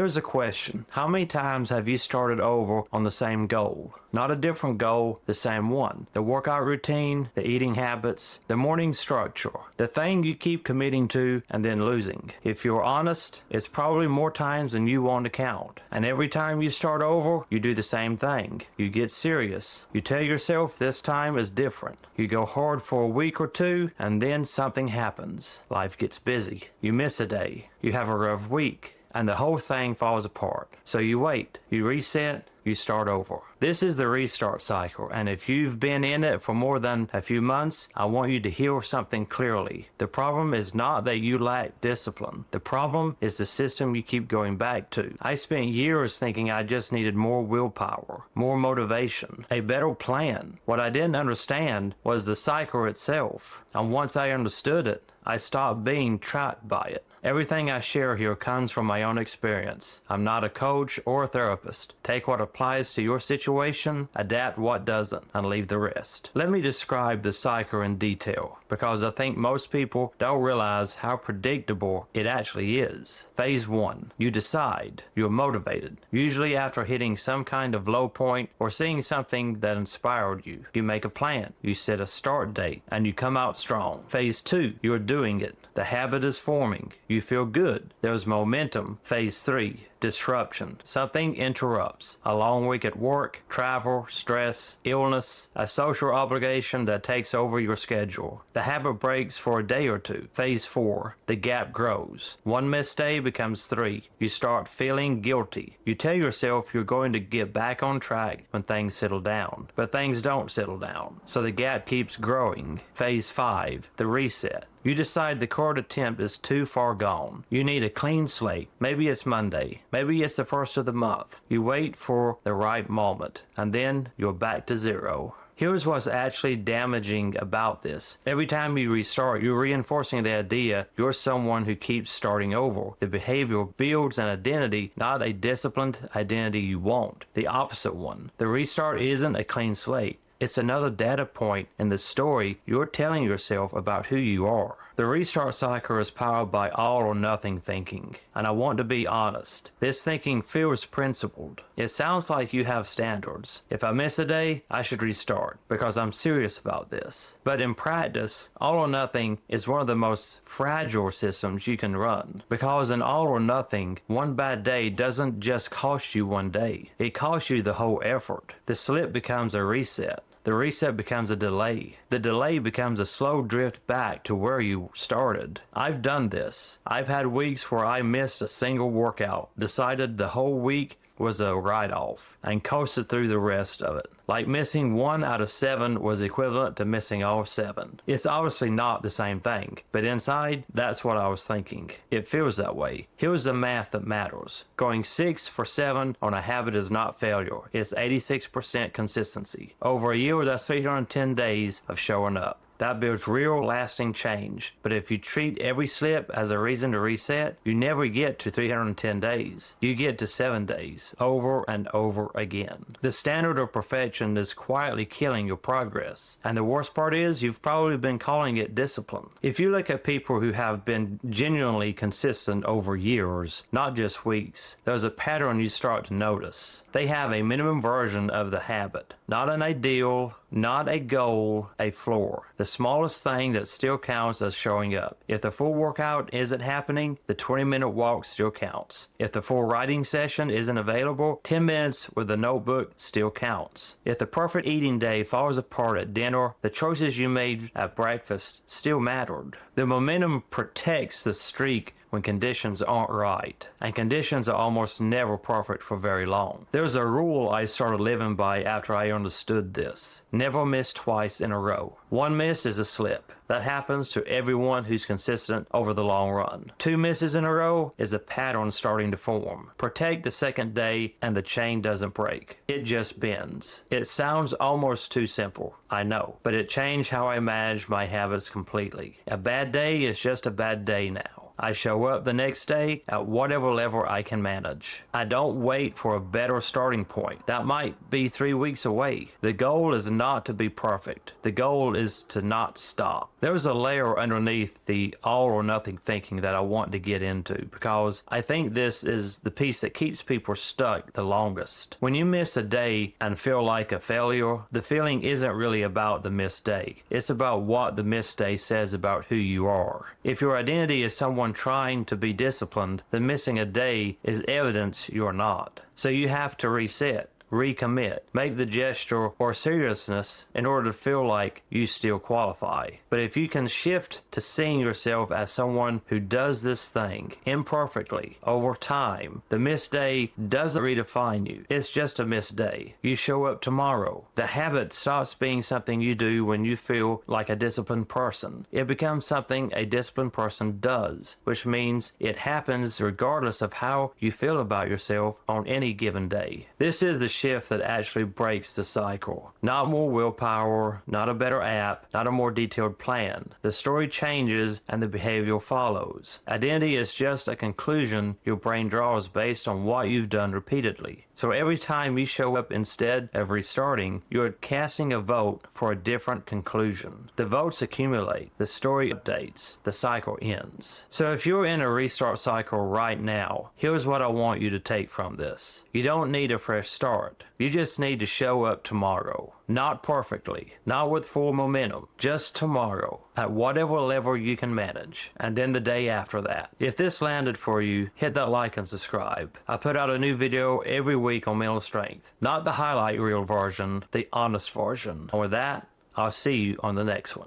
Here's a question. How many times have you started over on the same goal? Not a different goal, the same one. The workout routine, the eating habits, the morning structure, the thing you keep committing to and then losing. If you're honest, it's probably more times than you want to count. And every time you start over, you do the same thing. You get serious. You tell yourself this time is different. You go hard for a week or two, and then something happens. Life gets busy. You miss a day. You have a rough week. And the whole thing falls apart. So you wait, you reset, you start over. This is the restart cycle, and if you've been in it for more than a few months, I want you to hear something clearly. The problem is not that you lack discipline. The problem is the system you keep going back to. I spent years thinking I just needed more willpower, more motivation, a better plan. What I didn't understand was the cycle itself, and once I understood it, I stopped being trapped by it. Everything I share here comes from my own experience. I'm not a coach or a therapist. Take what applies to your situation, adapt what doesn't, and leave the rest. Let me describe the cycle in detail, because I think most people don't realize how predictable it actually is. Phase 1. You decide. You're motivated. Usually after hitting some kind of low point or seeing something that inspired you. You make a plan. You set a start date, and you come out strong. Phase 2. You're doing it. The habit is forming. You feel good. There's momentum. Phase 3. Disruption. Something interrupts. A long week at work, travel, stress, illness, a social obligation that takes over your schedule. The habit breaks for a day or two. Phase 4. The gap grows. One missed day becomes 3. You start feeling guilty. You tell yourself you're going to get back on track when things settle down. But things don't settle down. So the gap keeps growing. Phase 5. The reset. You decide the current attempt is too far gone. You need a clean slate. Maybe it's Monday. Maybe it's the first of the month. You wait for the right moment, and then you're back to zero. Here's what's actually damaging about this. Every time you restart, you're reinforcing the idea you're someone who keeps starting over. The behavior builds an identity, not a disciplined identity you want. The opposite one. The restart isn't a clean slate. It's another data point in the story you're telling yourself about who you are. The restart cycle is powered by all or nothing thinking, and I want to be honest. This thinking feels principled. It sounds like you have standards. If I miss a day, I should restart because I'm serious about this. But in practice, all or nothing is one of the most fragile systems you can run, because in all or nothing, one bad day doesn't just cost you one day. It costs you the whole effort. The slip becomes a reset. The reset becomes a delay. The delay becomes a slow drift back to where you started. I've done this. I've had weeks where I missed a single workout, decided the whole week was a write-off, and coasted through the rest of it. Like missing 1 out of 7 was equivalent to missing all 7. It's obviously not the same thing, but inside, that's what I was thinking. It feels that way. Here's the math that matters. Going 6 for 7 on a habit is not failure. It's 86% consistency. Over a year, that's 310 days of showing up. That builds real lasting change. But if you treat every slip as a reason to reset, you never get to 310 days. You get to 7 days, over and over again. The standard of perfection is quietly killing your progress. And the worst part is, you've probably been calling it discipline. If you look at people who have been genuinely consistent over years, not just weeks, there's a pattern you start to notice. They have a minimum version of the habit. Not an ideal, not a goal, a floor. The smallest thing that still counts as showing up. If the full workout isn't happening, the 20-minute walk still counts. If the full writing session isn't available, 10 minutes with a notebook still counts. If the perfect eating day falls apart at dinner, the choices you made at breakfast still mattered. The momentum protects the streak when conditions aren't right, and conditions are almost never perfect for very long. There's a rule I started living by after I understood this. Never miss twice in a row. One miss is a slip. That happens to everyone who's consistent over the long run. 2 misses in a row is a pattern starting to form. Protect the second day and the chain doesn't break. It just bends. It sounds almost too simple, I know, but it changed how I manage my habits completely. A bad day is just a bad day now. I show up the next day at whatever level I can manage. I don't wait for a better starting point. That might be 3 weeks away. The goal is not to be perfect. The goal is to not stop. There's a layer underneath the all or nothing thinking that I want to get into, because I think this is the piece that keeps people stuck the longest. When you miss a day and feel like a failure, the feeling isn't really about the missed day. It's about what the missed day says about who you are. If your identity is someone trying to be disciplined, then missing a day is evidence you're not. So you have to reset, recommit, make the gesture or seriousness in order to feel like you still qualify. But if you can shift to seeing yourself as someone who does this thing imperfectly over time, the missed day doesn't redefine you. It's just a missed day. You show up tomorrow. The habit stops being something you do when you feel like a disciplined person. It becomes something a disciplined person does, which means it happens regardless of how you feel about yourself on any given day. This is the shift that actually breaks the cycle. Not more willpower, not a better app, not a more detailed plan. The story changes and the behavior follows. Identity is just a conclusion your brain draws based on what you've done repeatedly. So every time you show up instead of restarting, you're casting a vote for a different conclusion. The votes accumulate, the story updates, the cycle ends. So if you're in a restart cycle right now, here's what I want you to take from this. You don't need a fresh start. You just need to show up tomorrow. Not perfectly, not with full momentum, just tomorrow, at whatever level you can manage, and then the day after that. If this landed for you, hit that like and subscribe. I put out a new video every week on mental strength, not the highlight reel version, the honest version. And with that, I'll see you on the next one.